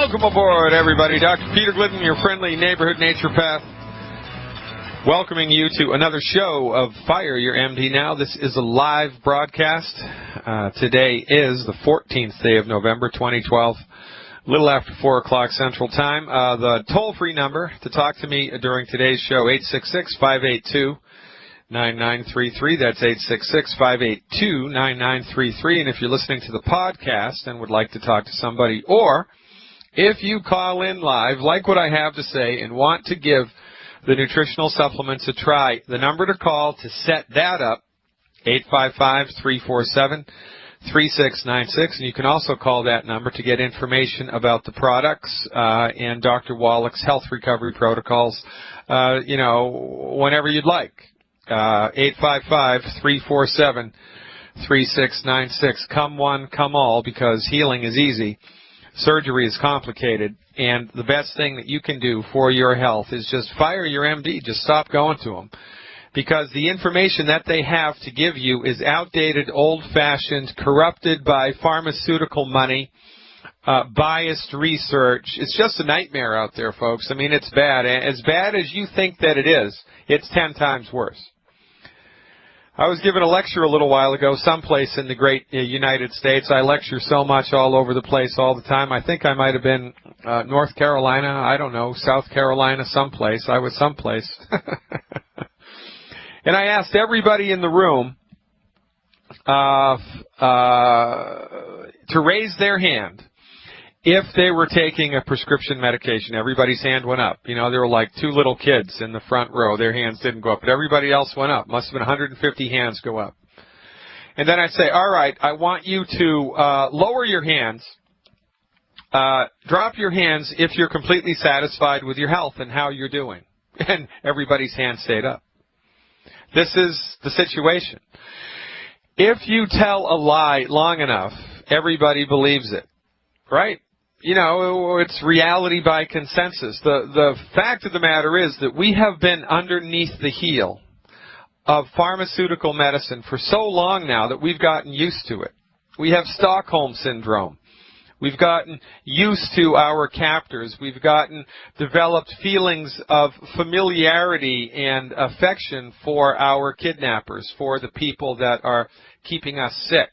Welcome aboard, everybody. Dr. Peter Glidden, your friendly neighborhood naturopath, welcoming you to another show of Fire Your MD Now. This is a live broadcast. Today is the 14th day of November, 2012, a little after 4 o'clock Central Time. The toll-free number to talk to me during today's show, 866-582-9933. That's 866-582-9933. And if you're listening to the podcast and would like to talk to somebody, or if you call in live, like what I have to say, and want to give the nutritional supplements a try, the number to call to set that up, 855-347-3696. And you can also call that number to get information about the products and Dr. Wallach's health recovery protocols, whenever you'd like. 855-347-3696. Come one, come all, because healing is easy. Surgery is complicated, and the best thing that you can do for your health is just fire your MD. Just stop going to them, because the information that they have to give you is outdated, old-fashioned, corrupted by pharmaceutical money, biased research. It's just a nightmare out there, folks. I mean, it's bad. As bad as you think that it is, it's 10 times worse. I was giving a lecture a little while ago someplace in the great United States. I lecture so much all over the place all the time. I think I might have been North Carolina, I don't know, South Carolina, someplace. I was someplace. And I asked everybody in the room to raise their hand if they were taking a prescription medication. Everybody's hand went up. You know, there were like 2 little kids in the front row. Their hands didn't go up, but everybody else went up. Must have been 150 hands go up. And then I'd say, all right, I want you to lower your hands, drop your hands if you're completely satisfied with your health and how you're doing. And everybody's hand stayed up. This is the situation. If you tell a lie long enough, everybody believes it, right? You know, it's reality by consensus. The fact of the matter is that we have been underneath the heel of pharmaceutical medicine for so long now that we've gotten used to it. We have Stockholm Syndrome. We've gotten used to our captors. We've developed feelings of familiarity and affection for our kidnappers, for the people that are keeping us sick.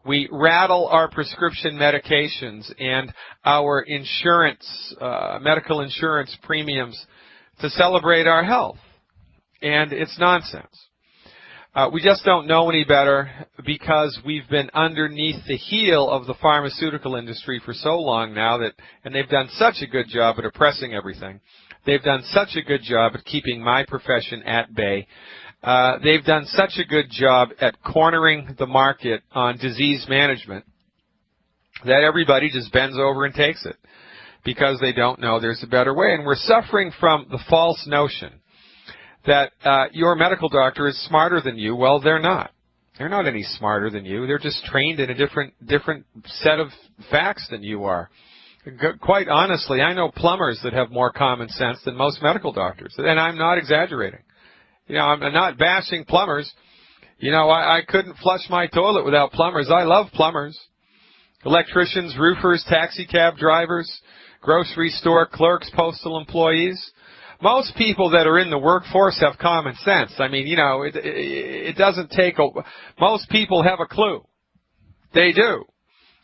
We rattle our prescription medications and our insurance, medical insurance premiums to celebrate our health. And it's nonsense. We just don't know any better because we've been underneath the heel of the pharmaceutical industry for so long now and they've done such a good job at oppressing everything. They've done such a good job at keeping my profession at bay. They've done such a good job at cornering the market on disease management that everybody just bends over and takes it because they don't know there's a better way. And we're suffering from the false notion that your medical doctor is smarter than you. Well, they're not. They're not any smarter than you. They're just trained in a different set of facts than you are. Quite honestly, I know plumbers that have more common sense than most medical doctors, and I'm not exaggerating. You know, I'm not bashing plumbers. You know, I couldn't flush my toilet without plumbers. I love plumbers. Electricians, roofers, taxi cab drivers, grocery store clerks, postal employees. Most people that are in the workforce have common sense. I mean, you know, it doesn't take most people have a clue. They do.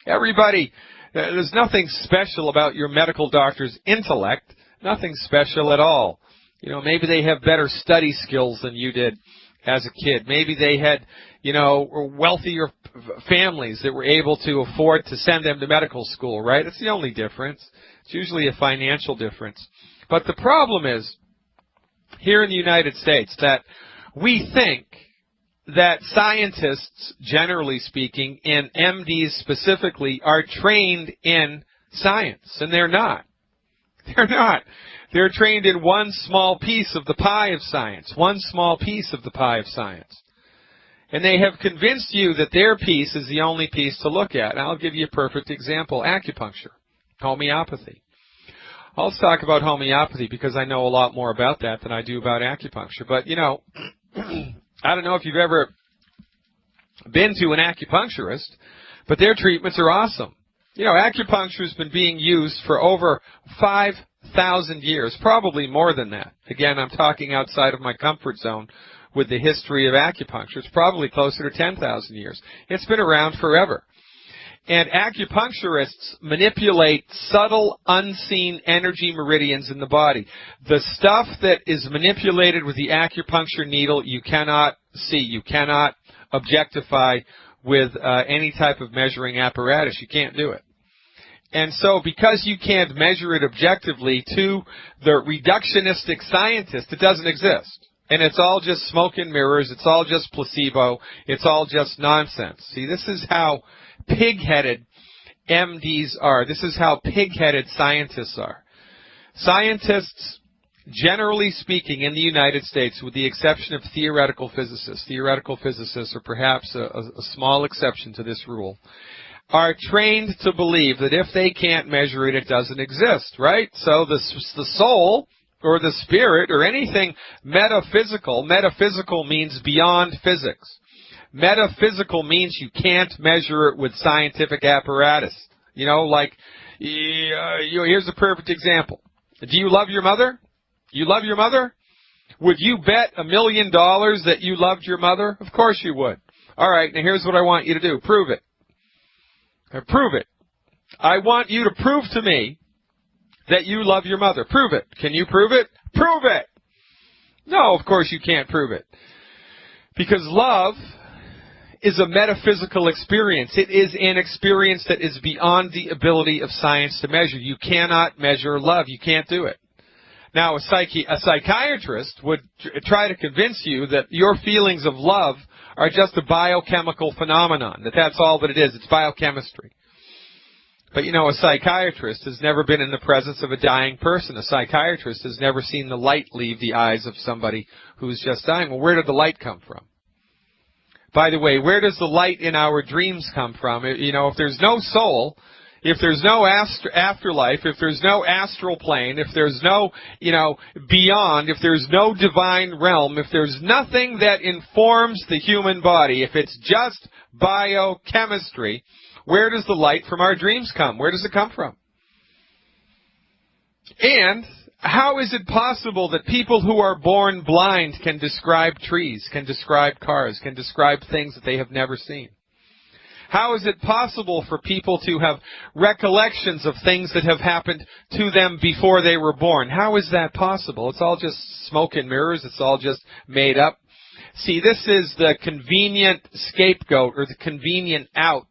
Everybody, there's nothing special about your medical doctor's intellect. Nothing special at all. You know, maybe they have better study skills than you did as a kid. Maybe they had, wealthier families that were able to afford to send them to medical school, right? It's the only difference. It's usually a financial difference. But the problem is, here in the United States, that we think that scientists, generally speaking, and MDs specifically, are trained in science, and they're not. They're not. They're trained in one small piece of the pie of science, one small piece of the pie of science. And they have convinced you that their piece is the only piece to look at. And I'll give you a perfect example, acupuncture, homeopathy. I'll talk about homeopathy because I know a lot more about that than I do about acupuncture. But, you know, I don't know if you've ever been to an acupuncturist, but their treatments are awesome. You know, acupuncture has been being used for over 5,000 years, probably more than that. Again, I'm talking outside of my comfort zone with the history of acupuncture. It's probably closer to 10,000 years. It's been around forever. And acupuncturists manipulate subtle, unseen energy meridians in the body. The stuff that is manipulated with the acupuncture needle, you cannot see. You cannot objectify with any type of measuring apparatus. You can't do it. And so because you can't measure it objectively, to the reductionistic scientist, it doesn't exist. And it's all just smoke and mirrors. It's all just placebo. It's all just nonsense. See, this is how pig-headed MDs are. This is how pig-headed scientists are. Scientists, generally speaking, in the United States, with the exception of theoretical physicists are perhaps a small exception to this rule, are trained to believe that if they can't measure it, it doesn't exist, right? So the soul or the spirit or anything metaphysical means beyond physics. Metaphysical means you can't measure it with scientific apparatus. You know, like, here's a perfect example. Do you love your mother? You love your mother? Would you bet $1 million that you loved your mother? Of course you would. All right, now here's what I want you to do. Prove it. Prove it. I want you to prove to me that you love your mother. Prove it. Can you prove it? Prove it! No, of course you can't prove it. Because love is a metaphysical experience. It is an experience that is beyond the ability of science to measure. You cannot measure love. You can't do it. Now, a psychiatrist would try to convince you that your feelings of love are just a biochemical phenomenon, that that's all that it is. It's biochemistry. But, you know, a psychiatrist has never been in the presence of a dying person. A psychiatrist has never seen the light leave the eyes of somebody who's just dying. Well, where did the light come from? By the way, where does the light in our dreams come from? You know, if there's no soul, if there's no afterlife, if there's no astral plane, if there's no, you know, beyond, if there's no divine realm, if there's nothing that informs the human body, if it's just biochemistry, where does the light from our dreams come? Where does it come from? And how is it possible that people who are born blind can describe trees, can describe cars, can describe things that they have never seen? How is it possible for people to have recollections of things that have happened to them before they were born? How is that possible? It's all just smoke and mirrors. It's all just made up. See, this is the convenient scapegoat or the convenient out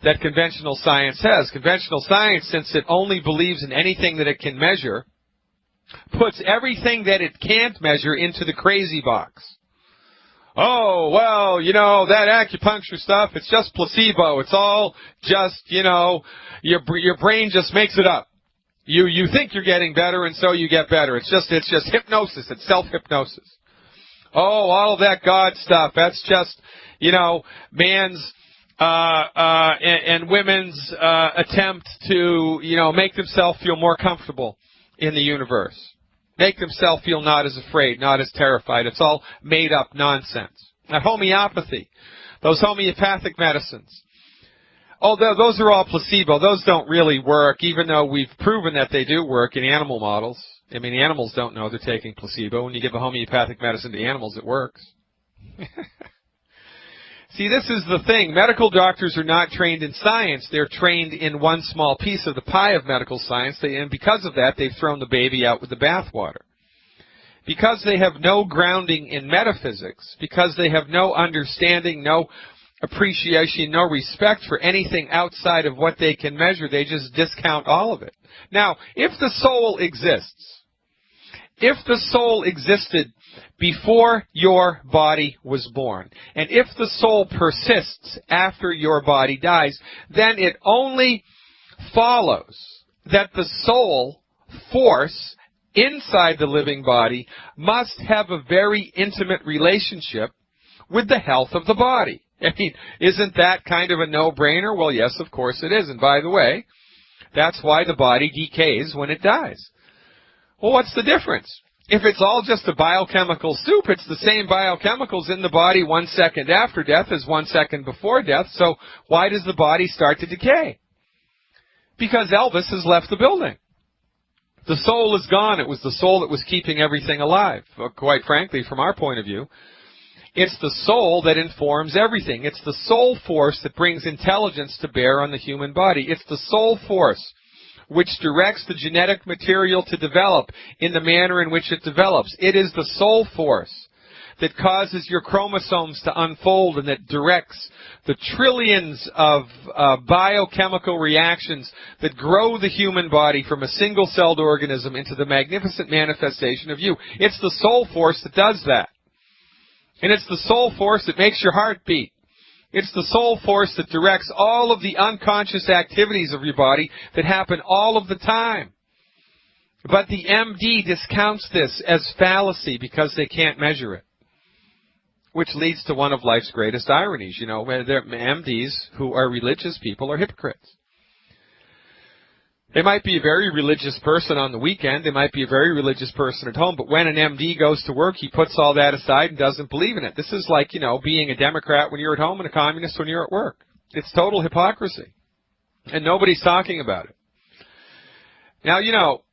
that conventional science has. Conventional science, since it only believes in anything that it can measure, puts everything that it can't measure into the crazy box. Oh, well, you know, that acupuncture stuff, it's just placebo. It's all just, you know, your brain just makes it up. You think you're getting better, and so you get better. It's just hypnosis. It's self-hypnosis. Oh, all of that God stuff, that's just, you know, man's and women's attempt to, you know, make themselves feel more comfortable in the universe. Make themselves feel not as afraid, not as terrified. It's all made up nonsense. Now, homeopathy, those homeopathic medicines, oh, those are all placebo. Those don't really work, even though we've proven that they do work in animal models. I mean, the animals don't know they're taking placebo. When you give a homeopathic medicine to animals, it works. See, this is the thing. Medical doctors are not trained in science. They're trained in one small piece of the pie of medical science, and because of that, they've thrown the baby out with the bathwater. Because they have no grounding in metaphysics, because they have no understanding, no appreciation, no respect for anything outside of what they can measure, they just discount all of it. Now, if the soul exists, if the soul existed before your body was born, and if the soul persists after your body dies, then it only follows that the soul force inside the living body must have a very intimate relationship with the health of the body. I mean, isn't that kind of a no-brainer? Well, yes, of course it is. And by the way, that's why the body decays when it dies. Well, what's the difference? If it's all just a biochemical soup, it's the same biochemicals in the body 1 second after death as 1 second before death. So why does the body start to decay? Because Elvis has left the building. The soul is gone. It was the soul that was keeping everything alive. Quite frankly, from our point of view, it's the soul that informs everything. It's the soul force that brings intelligence to bear on the human body. It's the soul force which directs the genetic material to develop in the manner in which it develops. It is the soul force that causes your chromosomes to unfold and that directs the trillions of biochemical reactions that grow the human body from a single-celled organism into the magnificent manifestation of you. It's the soul force that does that. And it's the soul force that makes your heart beat. It's the soul force that directs all of the unconscious activities of your body that happen all of the time. But the MD discounts this as fallacy because they can't measure it. Which leads to one of life's greatest ironies. You know, where MDs who are religious people are hypocrites. They might be a very religious person on the weekend. They might be a very religious person at home. But when an MD goes to work, he puts all that aside and doesn't believe in it. This is like, you know, being a Democrat when you're at home and a communist when you're at work. It's total hypocrisy. And nobody's talking about it. Now, you know,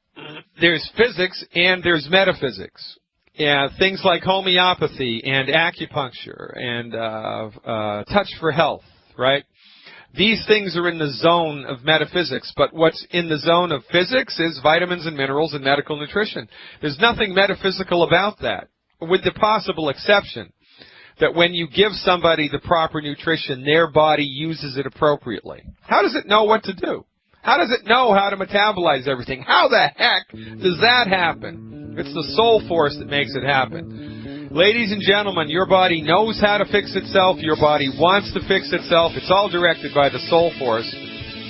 there's physics and there's metaphysics. Yeah, things like homeopathy and acupuncture and touch for health, right? These things are in the zone of metaphysics, but what's in the zone of physics is vitamins and minerals and medical nutrition. There's nothing metaphysical about that, with the possible exception that when you give somebody the proper nutrition, their body uses it appropriately. How does it know what to do? How does it know how to metabolize everything? How the heck does that happen? It's the soul force that makes it happen. Ladies and gentlemen, your body knows how to fix itself. Your body wants to fix itself. It's all directed by the soul force.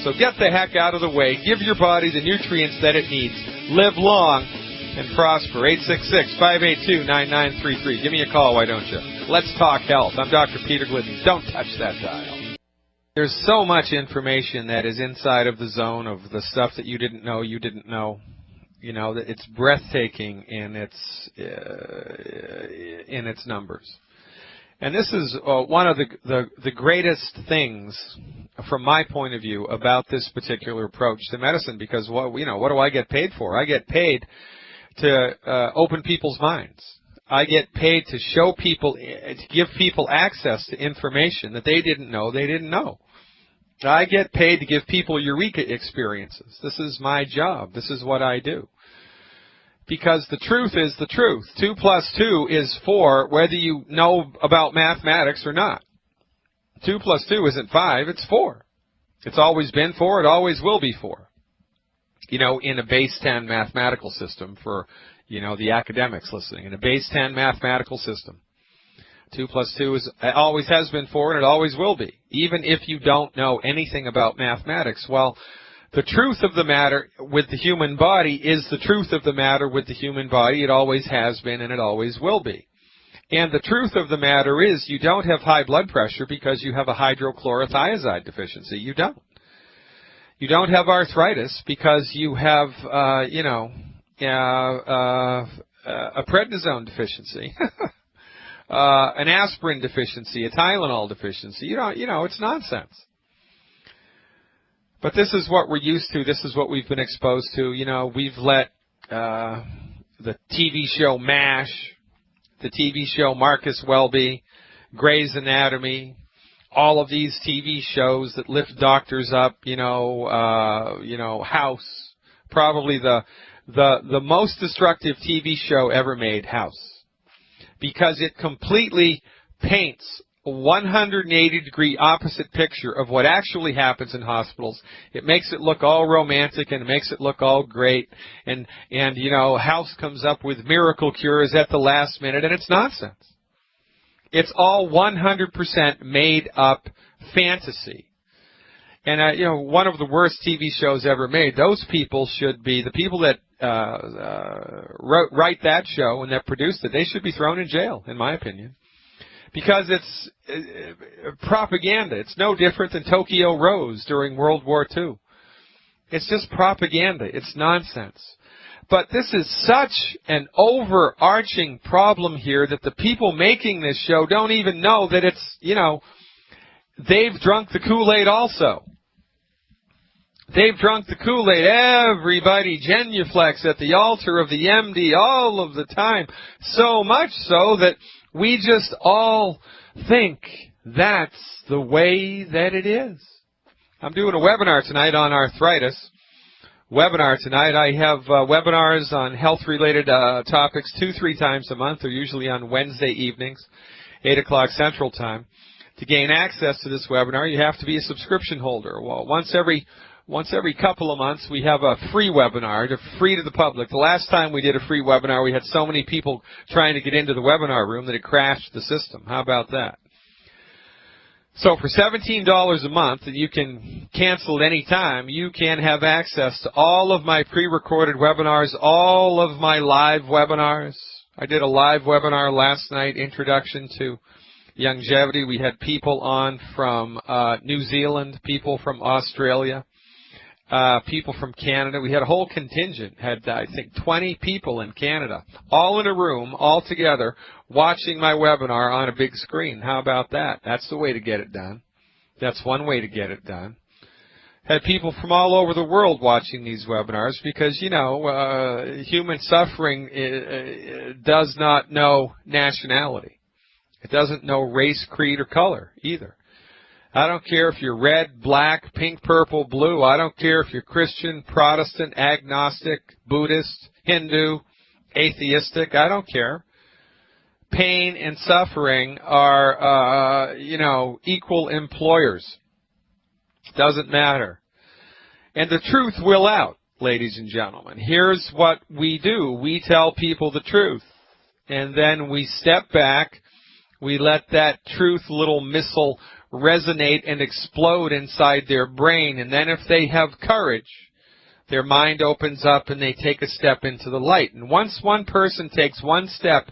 So get the heck out of the way. Give your body the nutrients that it needs. Live long and prosper. 866-582-9933. Give me a call, why don't you? Let's talk health. I'm Dr. Peter Glidden. Don't touch that dial. There's so much information that is inside of the zone of the stuff that you didn't know you didn't know. You know, it's breathtaking in its numbers. And this is one of the greatest things, from my point of view, about this particular approach to medicine. Because what do I get paid for? I get paid to open people's minds. I get paid to show people, to give people access to information that they didn't know they didn't know. I get paid to give people eureka experiences. This is my job. This is what I do. Because the truth is the truth. 2 plus 2 is 4, whether you know about mathematics or not. 2 plus 2 isn't 5, it's 4. It's always been 4, it always will be 4. You know, in a base 10 mathematical system for, you know, the academics listening. In a base 10 mathematical system. 2 plus 2 always has been 4, and it always will be. Even if you don't know anything about mathematics, well, the truth of the matter with the human body is the truth of the matter with the human body. It always has been, and it always will be. And the truth of the matter is you don't have high blood pressure because you have a hydrochlorothiazide deficiency. You don't. You don't have arthritis because you have, a prednisone deficiency. An aspirin deficiency, a Tylenol deficiency. It's nonsense. But this is what we're used to. This is what we've been exposed to. You know, we've let the TV show MASH, the TV show Marcus Welby, Grey's Anatomy, all of these TV shows that lift doctors up. House, probably the most destructive TV show ever made, House. Because it completely paints a 180-degree opposite picture of what actually happens in hospitals. It makes it look all romantic and it makes it look all great. And House comes up with miracle cures at the last minute, and it's nonsense. It's all 100% made up fantasy. And, one of the worst TV shows ever made. Those people should be, the people that write that show and that produced it, they should be thrown in jail, in my opinion. Because it's propaganda. It's no different than Tokyo Rose during World War II. It's just propaganda. It's nonsense. But this is such an overarching problem here that the people making this show don't even know that it's, they've drunk the Kool-Aid also. They've drunk the Kool-Aid, everybody genuflex at the altar of the MD all of the time, so much so that we just all think that's the way that it is. I'm doing a webinar tonight on arthritis. I have webinars on health-related topics 2-3 times a month. They're usually on Wednesday evenings, 8 o'clock Central Time. To gain access to this webinar, you have to be a subscription holder. Well, once every couple of months, we have a free webinar, free to the public. The last time we did a free webinar, we had so many people trying to get into the webinar room that it crashed the system. How about that? So for $17 a month that you can cancel at any time, you can have access to all of my pre-recorded webinars, all of my live webinars. I did a live webinar last night, Introduction to Longevity. We had people on from New Zealand, people from Australia, people from Canada. We had a whole contingent, had I think 20 people in Canada, all in a room, all together, watching my webinar on a big screen. How about that? That's the way to get it done. That's one way to get it done. Had people from all over the world watching these webinars because, you know, human suffering does not know nationality. It doesn't know race, creed, or color either. I don't care if you're red, black, pink, purple, blue. I don't care if you're Christian, Protestant, agnostic, Buddhist, Hindu, atheistic. I don't care. Pain and suffering are, you know, equal employers. Doesn't matter. And the truth will out, ladies and gentlemen. Here's what we do. We tell people the truth. And then we step back. We let that truth little missile resonate and explode inside their brain. And then if they have courage, their mind opens up and they take a step into the light. And once one person takes one step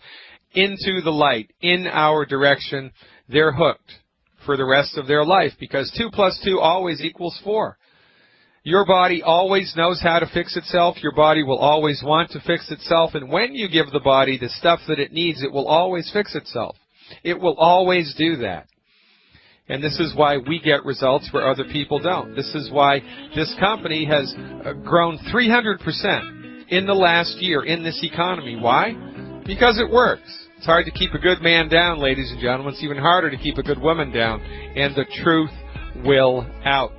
into the light, in our direction, they're hooked for the rest of their life, because 2 + 2 always equals 4. Your body always knows how to fix itself. Your body will always want to fix itself. And when you give the body the stuff that it needs, it will always fix itself. It will always do that. And this is why we get results where other people don't. This is why this company has grown 300% in the last year in this economy. Why? Because it works. It's hard to keep a good man down, ladies and gentlemen. It's even harder to keep a good woman down. And the truth will out.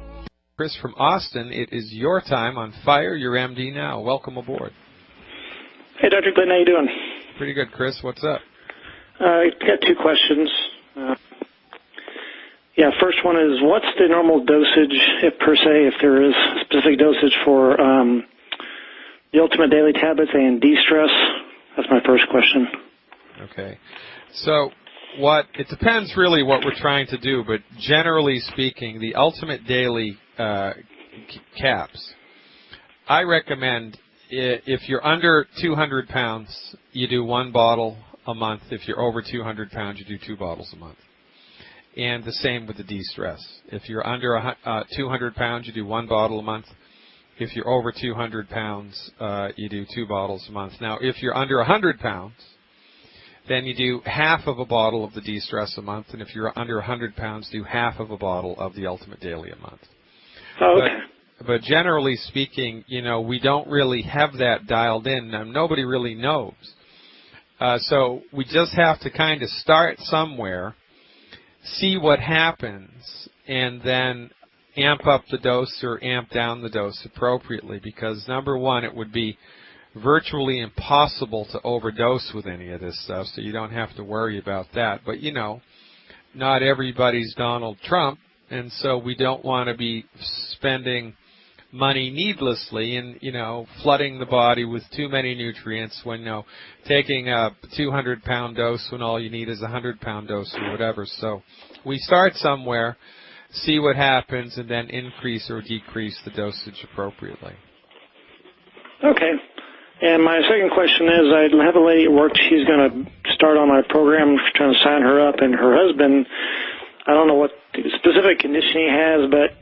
Chris from Austin, it is your time on Fire Your MD Now. Welcome aboard. Hey, Dr. Glidden, how you doing? Pretty good, Chris. What's up? I got 2 questions. First one is, what's the normal dosage, if per se, if there is specific dosage for the Ultimate Daily Tablets and de-stress? That's my first question. Okay. So it depends really what we're trying to do, but generally speaking, the Ultimate Daily caps, I recommend if you're under 200 pounds, you do 1 bottle a month. If you're over 200 pounds, you do 2 bottles a month. And the same with the de-stress. If you're under 200 pounds, you do 1 bottle a month. If you're over 200 pounds, you do 2 bottles a month. Now, if you're under 100 pounds, then you do half of a bottle of the de-stress a month. And if you're under 100 pounds, do half of a bottle of the Ultimate Daily a month. Oh, okay. But generally speaking, you know, we don't really have that dialed in. Now, nobody really knows. So we just have to kind of start somewhere, see what happens, and then amp up the dose or amp down the dose appropriately, because number one, it would be virtually impossible to overdose with any of this stuff, so you don't have to worry about that. But, you know, not everybody's Donald Trump, and so we don't want to be spending money needlessly and, you know, flooding the body with too many nutrients when, you know, taking a 200-pound dose when all you need is a 100-pound dose or whatever. So we start somewhere, see what happens, and then increase or decrease the dosage appropriately. Okay. And my second question is, I have a lady at work. She's going to start on my program, trying to sign her up, and her husband, I don't know what specific condition he has, but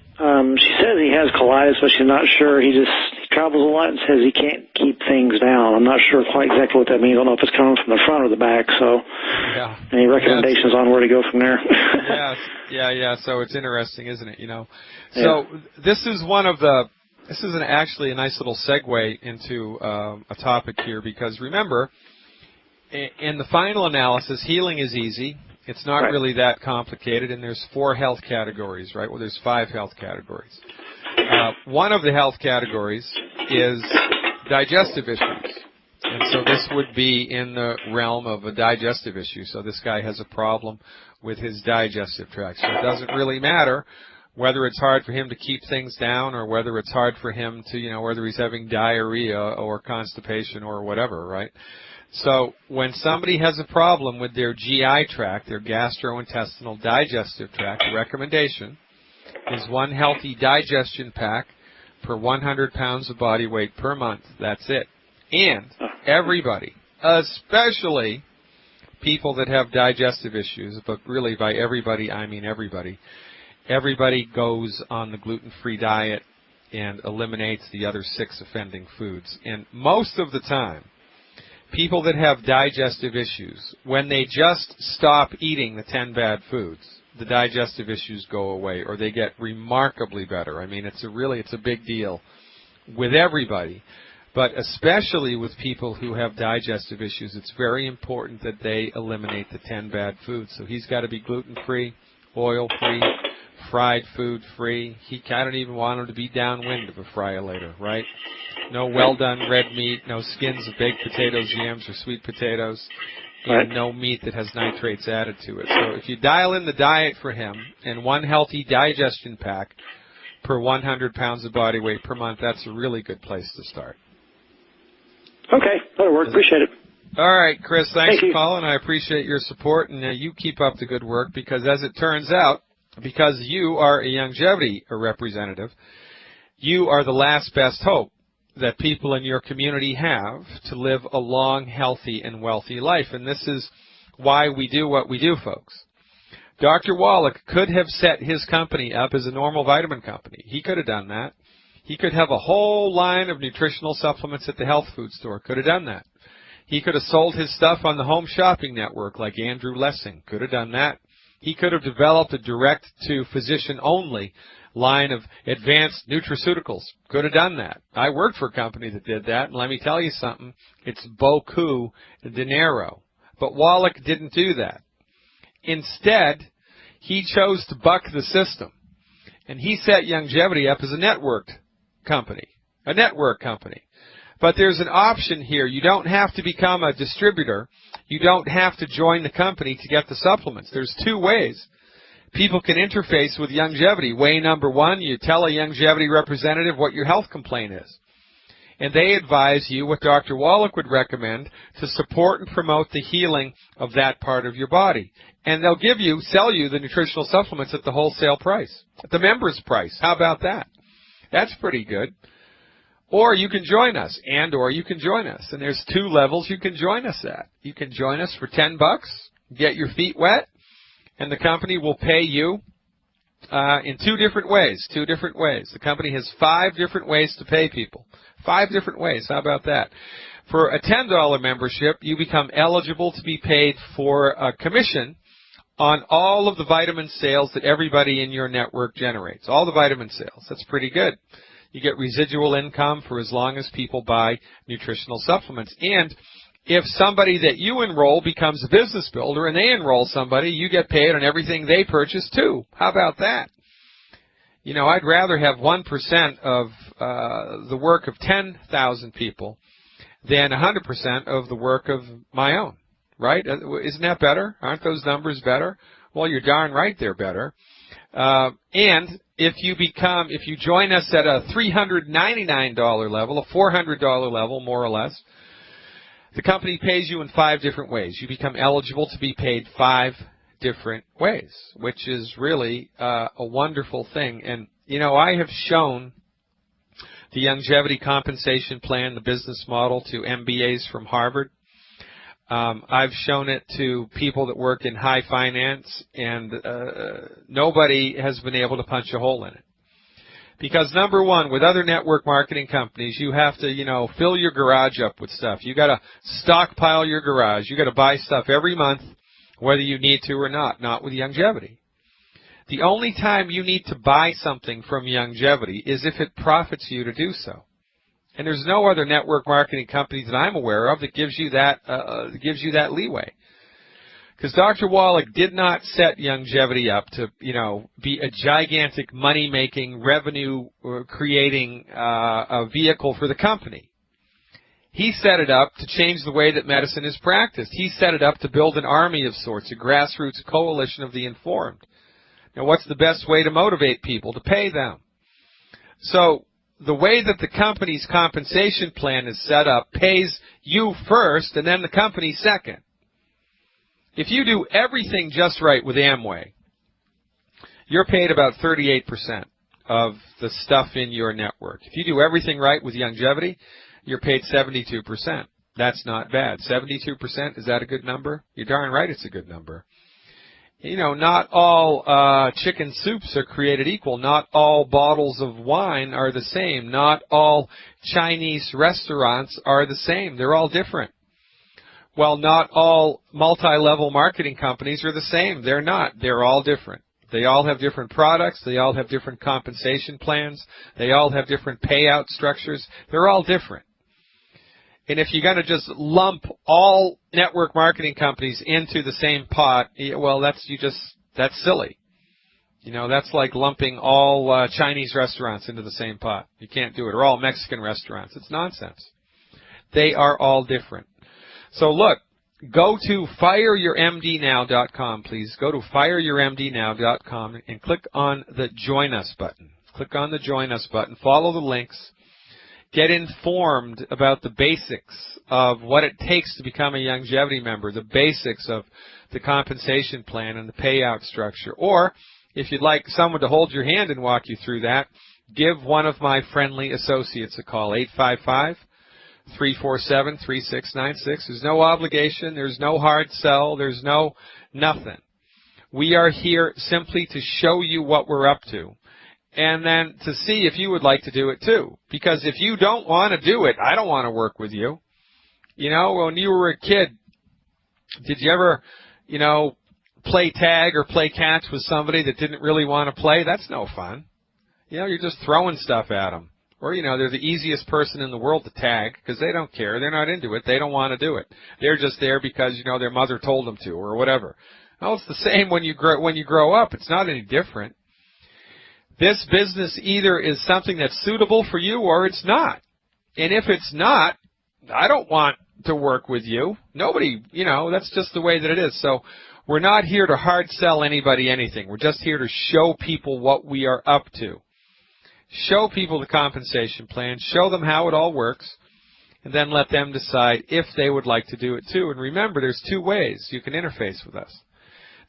she says he has colitis, but she's not sure. He travels a lot and says he can't keep things down. I'm not sure quite exactly what that means. I don't know if it's coming from the front or the back. So, yeah. Any recommendations on where to go from there? Yeah. So it's interesting, isn't it? You know. So this is one of the This is actually a nice little segue into a topic here, because remember, in the final analysis, healing is easy. It's not really that complicated, and there's 4 health categories, right? Well, there's 5 health categories. One of the health categories is digestive issues. And so this would be in the realm of a digestive issue. So this guy has a problem with his digestive tract. So it doesn't really matter whether it's hard for him to keep things down, or whether it's hard for him to, whether he's having diarrhea or constipation or whatever, right? So when somebody has a problem with their GI tract, their gastrointestinal digestive tract, the recommendation is 1 healthy digestion pack per 100 pounds of body weight per month. That's it. And everybody, especially people that have digestive issues, but really by everybody, I mean everybody, everybody goes on the gluten-free diet and eliminates the other 6 offending foods. And most of the time, people that have digestive issues, when they just stop eating the 10 bad foods, the digestive issues go away, or they get remarkably better. I mean, it's a big deal with everybody. But especially with people who have digestive issues, it's very important that they eliminate the 10 bad foods. So he's got to be gluten-free, oil-free, fried food-free. I don't even want him to be downwind of a fryer-later, right? No well-done red meat, no skins of baked potatoes, yams, or sweet potatoes, and no meat that has nitrates added to it. So if you dial in the diet for him and 1 healthy digestion pack per 100 pounds of body weight per month, that's a really good place to start. Okay, that'll work. Appreciate it. All right, Chris, thanks for you. calling. I appreciate your support, and you keep up the good work, because as it turns out, because you are a longevity representative, you are the last best hope that people in your community have to live a long, healthy, and wealthy life. And this is why we do what we do, folks. Dr. Wallach could have set his company up as a normal vitamin company. He could have done that. He could have a whole line of nutritional supplements at the health food store. Could have done that. He could have sold his stuff on the home shopping network like Andrew Lessing. Could have done that. He could have developed a direct-to-physician-only line of advanced nutraceuticals. Could have done that. I worked for a company that did that, and let me tell you something. It's beaucoup dinero. But Wallach didn't do that. Instead, he chose to buck the system, and he set longevity up as a network company. But there's an option here. You don't have to become a distributor. You don't have to join the company to get the supplements. There's 2 ways people can interface with longevity. Way number 1, you tell a longevity representative what your health complaint is. And they advise you what Dr. Wallach would recommend to support and promote the healing of that part of your body. And they'll sell you the nutritional supplements at the wholesale price, at the member's price. How about that? That's pretty good. Or you can join us, and there's 2 levels you can join us at. You can join us for $10, get your feet wet, and the company will pay you in 2 different ways. The company has 5 different ways to pay people. 5 different ways. How about that? For a $10 membership, you become eligible to be paid for a commission on all of the vitamin sales that everybody in your network generates. All the vitamin sales. That's pretty good. You get residual income for as long as people buy nutritional supplements. And if somebody that you enroll becomes a business builder and they enroll somebody, you get paid on everything they purchase too. How about that? I'd rather have 1% of the work of 10,000 people than 100% of the work of my own, right? Isn't that better? Aren't those numbers better? Well, you're darn right they're better. And if you join us at a $399 level, a $400 level, more or less, the company pays you in 5 different ways. You become eligible to be paid 5 different ways, which is really a wonderful thing. And, I have shown the longevity compensation plan, the business model, to MBAs from Harvard. I've shown it to people that work in high finance, and nobody has been able to punch a hole in it. Because number 1, with other network marketing companies, you have to, fill your garage up with stuff. You got to stockpile your garage. You got to buy stuff every month, whether you need to or not. Not with longevity. The only time you need to buy something from Youngevity is if it profits you to do so. And there's no other network marketing company that I'm aware of that gives you that leeway. Because Dr. Wallach did not set Youngevity up to, be a gigantic money-making, revenue-creating vehicle for the company. He set it up to change the way that medicine is practiced. He set it up to build an army of sorts, a grassroots coalition of the informed. Now, what's the best way to motivate people? To pay them. So the way that the company's compensation plan is set up pays you first and then the company second. If you do everything just right with Amway, you're paid about 38% of the stuff in your network. If you do everything right with Youngevity, you're paid 72%. That's not bad. 72%, is that a good number? You're darn right it's a good number. Not all chicken soups are created equal. Not all bottles of wine are the same. Not all Chinese restaurants are the same. They're all different. Well, not all multi-level marketing companies are the same. They're not. They're all different. They all have different products. They all have different compensation plans. They all have different payout structures. They're all different. And if you're going to just lump all network marketing companies into the same pot, well, that's silly. That's like lumping all Chinese restaurants into the same pot. You can't do it. Or all Mexican restaurants. It's nonsense. They are all different. So look, go to fireyourmdnow.com, please. Go to fireyourmdnow.com and click on the Join Us button. Click on the Join Us button. Follow the links. Get informed about the basics of what it takes to become a Youngevity member, the basics of the compensation plan and the payout structure. Or, if you'd like someone to hold your hand and walk you through that, give one of my friendly associates a call, 855-347-3696. There's no obligation. There's no hard sell. There's no nothing. We are here simply to show you what we're up to. And then to see if you would like to do it too. Because if you don't want to do it, I don't want to work with you. When you were a kid, did you ever, play tag or play catch with somebody that didn't really want to play? That's no fun. You're just throwing stuff at them. Or, they're the easiest person in the world to tag because they don't care. They're not into it. They don't want to do it. They're just there because, their mother told them to or whatever. Well, it's the same when you grow up. It's not any different. This business either is something that's suitable for you or it's not. And if it's not, I don't want to work with you. Nobody, that's just the way that it is. So we're not here to hard sell anybody anything. We're just here to show people what we are up to. Show people the compensation plan. Show them how it all works. And then let them decide if they would like to do it too. And remember, there's two ways you can interface with us.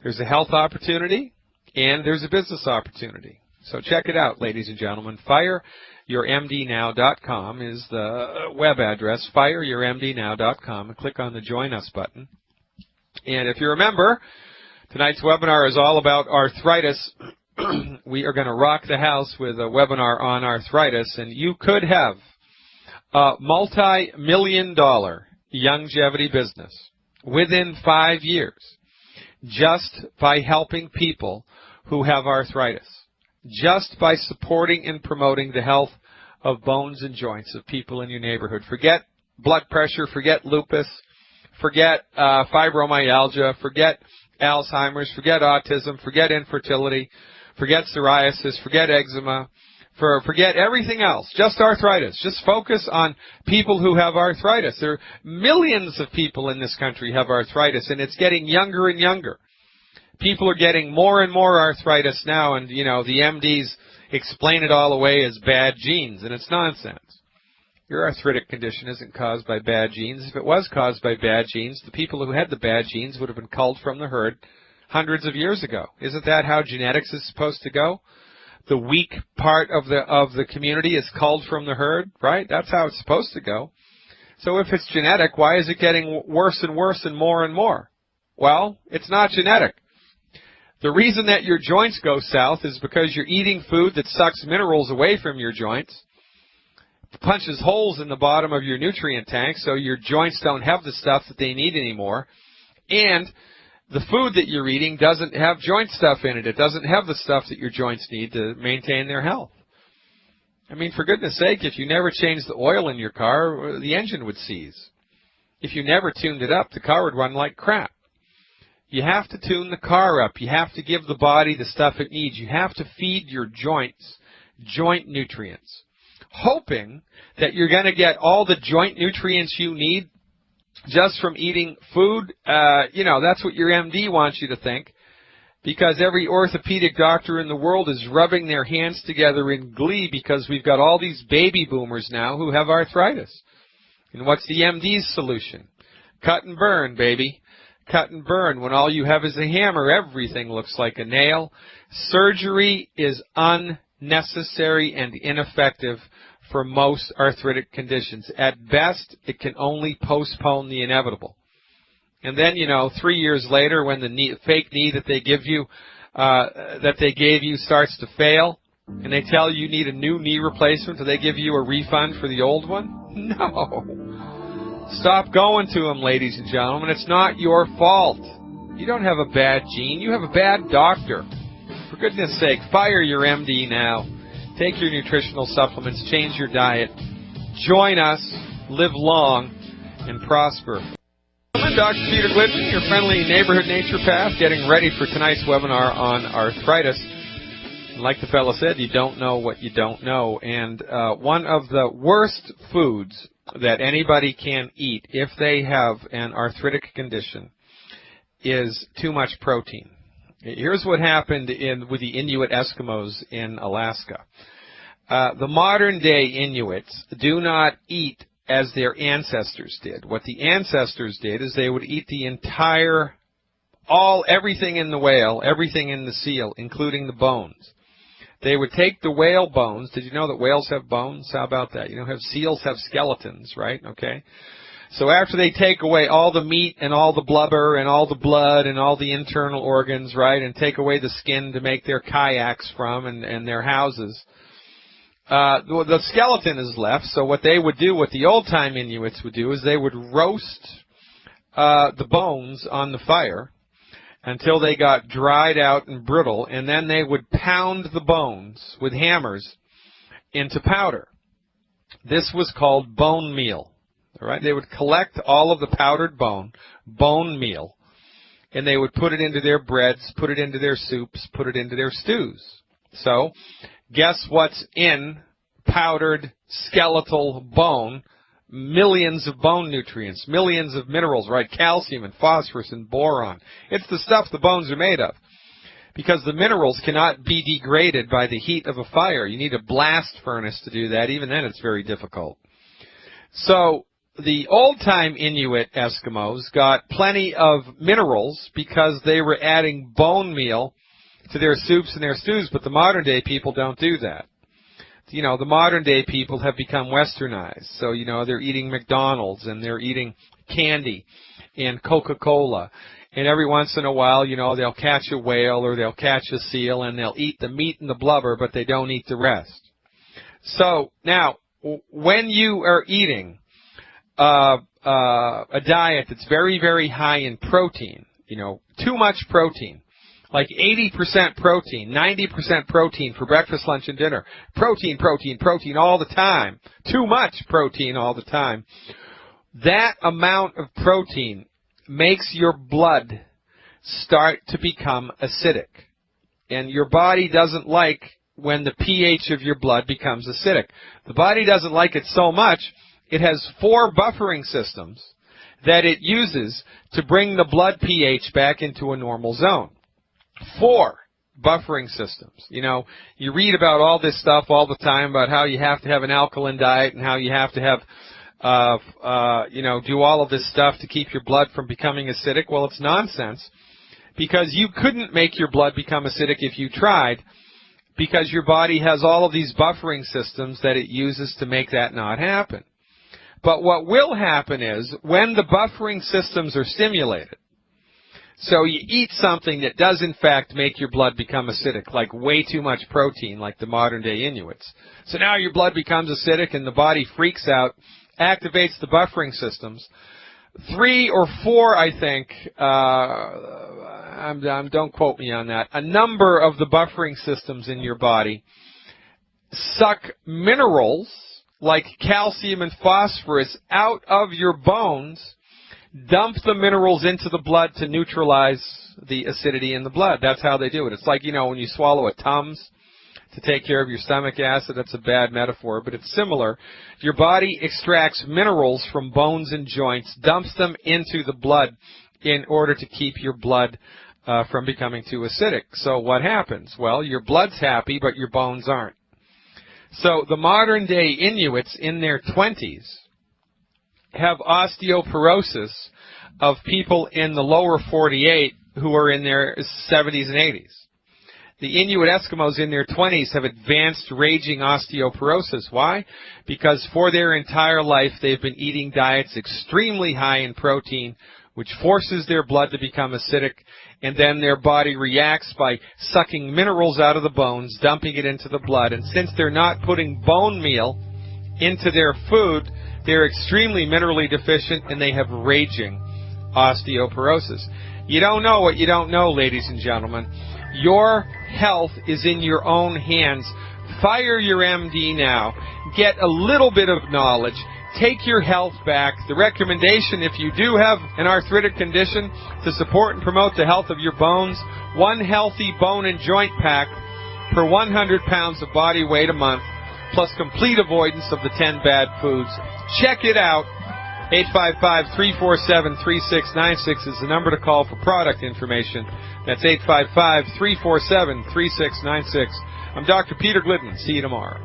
There's a health opportunity and there's a business opportunity. So check it out, ladies and gentlemen. FireYourMDNow.com is the web address, FireYourMDNow.com, and click on the Join Us button. And if you remember, tonight's webinar is all about arthritis. We are going to rock the house with a webinar on arthritis, and you could have a multi-million-dollar Youngevity business within 5 years just by helping people who have arthritis. Just by supporting and promoting the health of bones and joints of people in your neighborhood. Forget blood pressure, forget lupus, forget fibromyalgia, forget Alzheimer's, forget autism, forget infertility, forget psoriasis, forget eczema, forget everything else. Just arthritis. Just focus on people who have arthritis. There are millions of people in this country have arthritis, and it's getting younger and younger. People are getting more and more arthritis now, and, the MDs explain it all away as bad genes, and it's nonsense. Your arthritic condition isn't caused by bad genes. If it was caused by bad genes, the people who had the bad genes would have been culled from the herd hundreds of years ago. Isn't that how genetics is supposed to go? The weak part of the community is culled from the herd, right? That's how it's supposed to go. So if it's genetic, why is it getting worse and worse and more? Well, it's not genetic. The reason that your joints go south is because you're eating food that sucks minerals away from your joints, punches holes in the bottom of your nutrient tank so your joints don't have the stuff that they need anymore, and the food that you're eating doesn't have joint stuff in it. It doesn't have the stuff that your joints need to maintain their health. I mean, for goodness sake, if you never changed the oil in your car, the engine would seize. If you never tuned it up, the car would run like crap. You have to tune the car up. You have to give the body the stuff it needs. You have to feed your joints joint nutrients, hoping that you're going to get all the joint nutrients you need just from eating food. That's what your MD wants you to think, because every orthopedic doctor in the world is rubbing their hands together in glee because we've got all these baby boomers now who have arthritis. And what's the MD's solution? Cut and burn, baby. Cut and burn. When all you have is a hammer, everything looks like a nail. Surgery is unnecessary and ineffective for most arthritic conditions. At best, it can only postpone the inevitable. And then, 3 years later, when the fake knee that they gave you starts to fail, and they tell you need a new knee replacement, do they give you a refund for the old one? No. Stop going to them, ladies and gentlemen. It's not your fault. You don't have a bad gene. You have a bad doctor. For goodness sake, fire your MD now. Take your nutritional supplements. Change your diet. Join us. Live long and prosper. I'm Dr. Peter Glidden, your friendly neighborhood naturopath, getting ready for tonight's webinar on arthritis. And like the fellow said, you don't know what you don't know. And one of the worst foods that anybody can eat if they have an arthritic condition is too much protein. Here's what happened with the Inuit Eskimos in Alaska. The modern-day Inuits do not eat as their ancestors did. What the ancestors did is they would eat the everything in the whale, everything in the seal, including the bones. They would take the whale bones. Did you know that whales have bones? How about that? Seals have skeletons, right? Okay. So after they take away all the meat and all the blubber and all the blood and all the internal organs, right, and take away the skin to make their kayaks from and their houses, the skeleton is left. So what they would do, what the old-time Inuits would do, is they would roast the bones on the fire until they got dried out and brittle, and then they would pound the bones with hammers into powder. This was called bone meal. All right? They would collect all of the powdered bone meal, and they would put it into their breads, put it into their soups, put it into their stews. So, guess what's in powdered skeletal bone? Millions of bone nutrients, millions of minerals, right? Calcium and phosphorus and boron. It's the stuff the bones are made of. Because the minerals cannot be degraded by the heat of a fire. You need a blast furnace to do that. Even then, it's very difficult. So, the old-time Inuit Eskimos got plenty of minerals because they were adding bone meal to their soups and their stews, but the modern-day people don't do that. The modern-day people have become westernized. So, they're eating McDonald's and they're eating candy and Coca-Cola. And every once in a while, they'll catch a whale or they'll catch a seal and they'll eat the meat and the blubber, but they don't eat the rest. So, now, when you are eating a diet that's very, very high in protein, too much protein, like 80% protein, 90% protein for breakfast, lunch, and dinner. Protein, protein, protein all the time. Too much protein all the time. That amount of protein makes your blood start to become acidic. And your body doesn't like when the pH of your blood becomes acidic. The body doesn't like it so much, it has 4 buffering systems that it uses to bring the blood pH back into a normal zone. 4 buffering systems. You read about all this stuff all the time about how you have to have an alkaline diet and how you have to have, do all of this stuff to keep your blood from becoming acidic. Well, it's nonsense because you couldn't make your blood become acidic if you tried because your body has all of these buffering systems that it uses to make that not happen. But what will happen is when the buffering systems are stimulated, so you eat something that does, in fact, make your blood become acidic, like way too much protein, like the modern-day Inuits. So now your blood becomes acidic and the body freaks out, activates the buffering systems. 3 or 4, I think, don't quote me on that, a number of the buffering systems in your body suck minerals like calcium and phosphorus out of your bones, dump the minerals into the blood to neutralize the acidity in the blood. That's how they do it. It's like, you know, when you swallow a Tums to take care of your stomach acid. That's a bad metaphor, but it's similar. Your body extracts minerals from bones and joints, dumps them into the blood in order to keep your blood from becoming too acidic. So what happens? Well, your blood's happy, but your bones aren't. So the modern-day Inuits in their 20s have osteoporosis of people in the lower 48 who are in their 70s and 80s. The Inuit Eskimos in their 20s have advanced raging osteoporosis. Why? Because for their entire life they've been eating diets extremely high in protein, which forces their blood to become acidic, and then their body reacts by sucking minerals out of the bones, dumping it into the blood. And since they're not putting bone meal into their food, they're extremely minerally deficient, and they have raging osteoporosis. You don't know what you don't know, ladies and gentlemen. Your health is in your own hands. Fire your MD now. Get a little bit of knowledge. Take your health back. The recommendation, if you do have an arthritic condition, to support and promote the health of your bones, 1 healthy bone and joint pack per 100 pounds of body weight a month, plus complete avoidance of the 10 bad foods. Check it out. 855-347-3696 is the number to call for product information. That's 855-347-3696. I'm Dr. Peter Glidden. See you tomorrow.